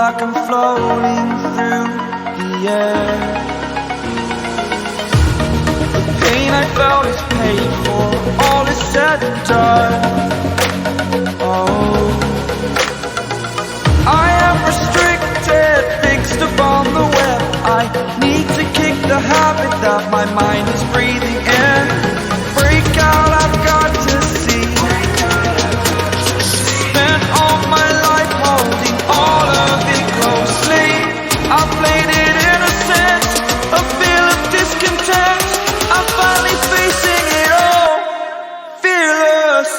like I'm floating through the air. The pain I felt is paid for, all is said and done. Oh, I am restricted, fixed upon the web. I need to kick the habit that my mind is breathing in. Break out, I've got to see. Spent all my life holding all of it closely. I played it innocent, a feel of discontent. I'm finally facing it all, fearless.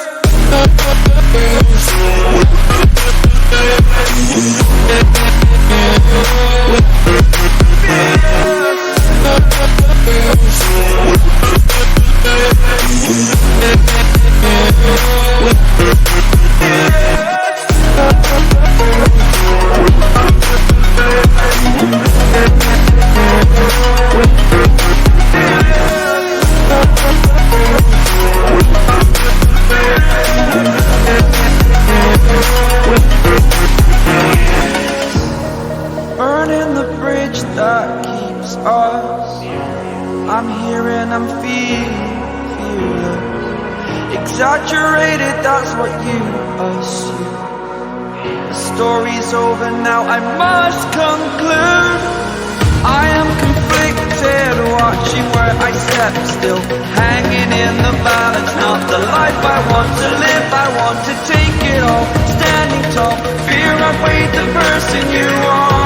Burning the bridge that keeps us. I'm here and I'm feeling fearless. Exaggerated, that's what you assume. The story's over now, I must conclude. I am conflicted, watching where I step still, hanging in the balance. Not the life I want to live, I want to take it all. Standing tall, fear I weighed the person you are.